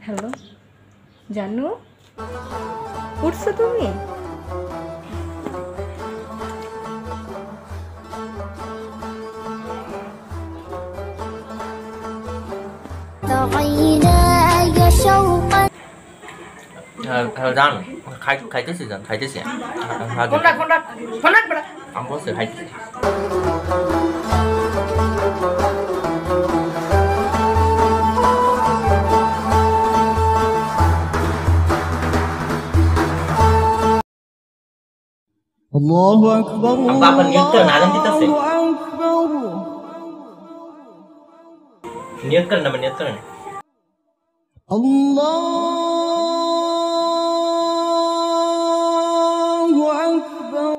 Hello জানু, উঠছো তুমি? জান খাইতেছি, জান খাইতেছি। আমি বলছি খাইতেছি। Allahu Akbar. Apa niat kan azan ditasik. Niat kan nama niat kan. Allahu Akbar.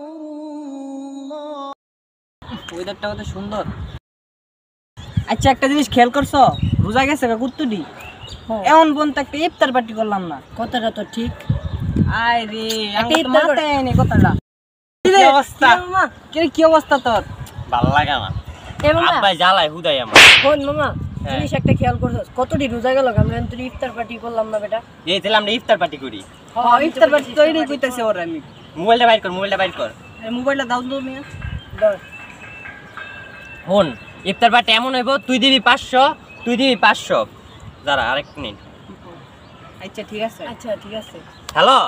ওয়েদারটা কত সুন্দর। আচ্ছা একটা জিনিস খেয়াল করছো, রোজা গেছে কুত্তুডি, এমন পর্যন্ত একটা ইফতার পার্টি করলাম না। কথাটা তো ঠিক। আয় রে একটা ইফতার মাথায় নেই কথাটা। কি অবস্থা? কি অবস্থা তোর? ভালো লাগে আমার। আব্বা জ্বালায় হুদাই আমার। কোন মামা জিনিস একটা খেয়াল করছস, কতটি রোজা গেল আমরা তো ইফতার পার্টি করলাম না বেটা। এই দিলাম আমরা ইফতার পার্টি করি। হ্যাঁ ইফতার পার্টি তৈরি কইতাছে ওরা। আমি মোবাইলটা বাইর কর, মোবাইলটা বাইর কর। মোবাইলটা দাও তো মিয়া। দাও। হন ইফতার পার্টি এমন হইব, তুই দিবি 500, তুই দিবি 500। দাঁড়া আরেক মিনিট। আচ্ছা ঠিক আছে। আচ্ছা ঠিক আছে। হ্যালো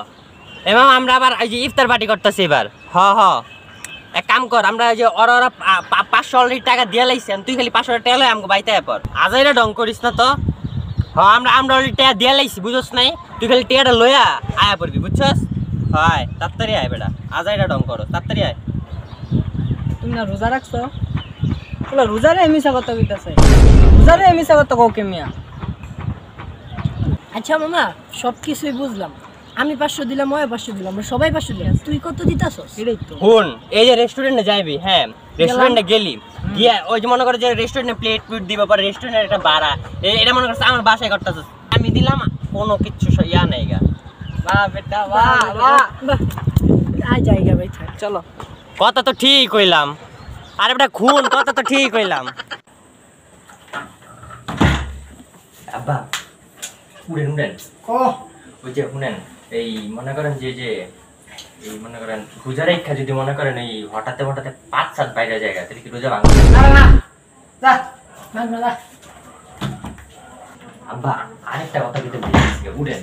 এমাম, আমরা আবার এই যে ইফতার পার্টি করতেছি এবার। হ এক কাম কর, আমরা এই যে ওরা 500 অলরেডি টাকা দিয়ে লাইছেন, তুই খালি 500 টাকা লই আমাকে বাইতে পর। আজাইরা ডং করিস না তো। হ্যাঁ আমরা অলরেডি টাকা দিয়ে লাইছি, বুঝছস নাই? তুই খালি টাকাটা লইয়া আয়া পড়বি, বুঝছস? হয় তাড়াতাড়ি আয় বেটা, আজাইরা ডং করো, তাড়াতাড়ি আয়। তুমি না রোজা রাখছো? বলে রোজারে মিছা কথা কইতাছে। রোজারে মিছা কথা কও কে মিয়া? আচ্ছা মামা সব কিছুই বুঝলাম, আমি 500 দিলাম, ওই 500 দিলাম, আমরা সবাই 500 দিলাম, তুই কত দিতাছস? এটাই তো। হুন এই যে রেস্টুরেন্টে যাইবি, হ্যাঁ রেস্টুরেন্টে গেলি গিয়া ওই যে মনে করে যে রেস্টুরেন্টে প্লেট দিবা, পরে রেস্টুরেন্টের একটা ভাড়া, এটা মনে করছ আমার বাসায় করতেছস, আমি দিলাম কোনো কিচ্ছু ইয়া নাই গা। বাহ বেটা বাহ বাহ বাহ, আয় জায়গা ভাই থাক, চলো। কথা তো ঠিক কইলাম, আরে বেটা খুন কথা তো ঠিক কইলাম। আব্বা উড়েন ও ওই যে শুনেন, এই মনে করেন যে এই মনে করেন রোজা রেখা যদি মনে করেন এই হঠাৎ 5-7 বাইরে জায়গা, তাহলে কি রোজা ভাঙবে? না যা ভাঙবে না। আব্বা আরেকটা কথা কিন্তু বলছি, উড়েন।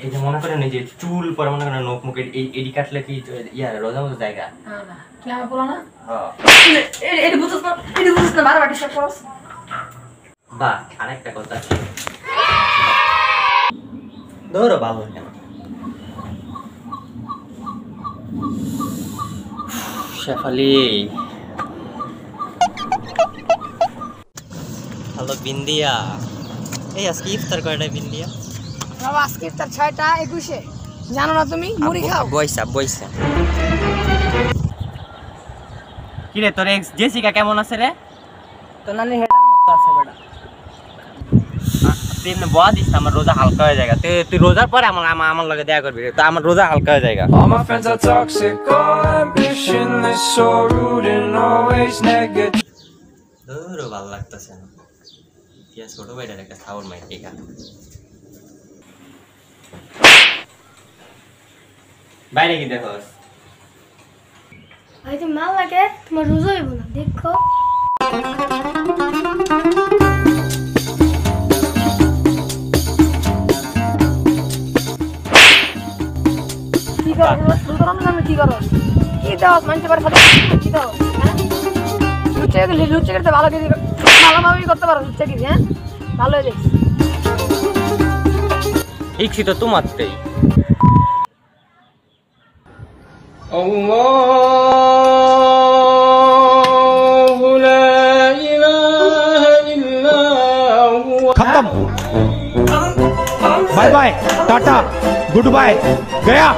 এই যে মনে করেন এই যে চুল পরে মনে করেন নখ মুখ এডি কাটলে কি ইয়ার রোজার মতো জায়গা? না কি আমি বলো না? হ্যাঁ এটা বুঝছ না বারবারটি সব করস। বা আরেকটা কথা ধরো ভালো কেন শেফালি। হ্যালো বিন্দিয়া, এই আজকে ইফতার কয়টায় বিন্দিয়া? বাবা আজকে ইফতার 6টা 21-এ, জানো না তুমি? মুড়ি খাও। বইসা কি রে তোর এক্স জেসিকা কেমন আছে রে? তো নানি হেডার মতো আছে বেটা। তুই এমনি বয়া দিস, আমার রোজা হালকা হয়ে যায়। তুই রোজার পরে আমার লগে দেখা করবি, তো আমার রোজা হালকা হয়ে যায়। All my friends are toxic, all ambitionless, so rude and always negative. ধরো ভালো লাগতেছে না, কি ছোট ভাইটার একটা খাওয়ার মাই ঠিক আছে। বাইরে কি দেখো? ভাই তুমি মাল লাগে, তোমার রোজা হইব না, দেখো। কি করো রোজা রমজানে? কি করো? কি দাও মানতে পারে সাথে? কি দাও? লুচি করতে ভালো করে ভালোভাবেই করতে পারো লুচি কি? হ্যাঁ ভালো হয়ে যাচ্ছে। ইচ্ছি তো তোমারতেই। Allahu la ilaha illa huwa. Bye bye tata goodbye गया।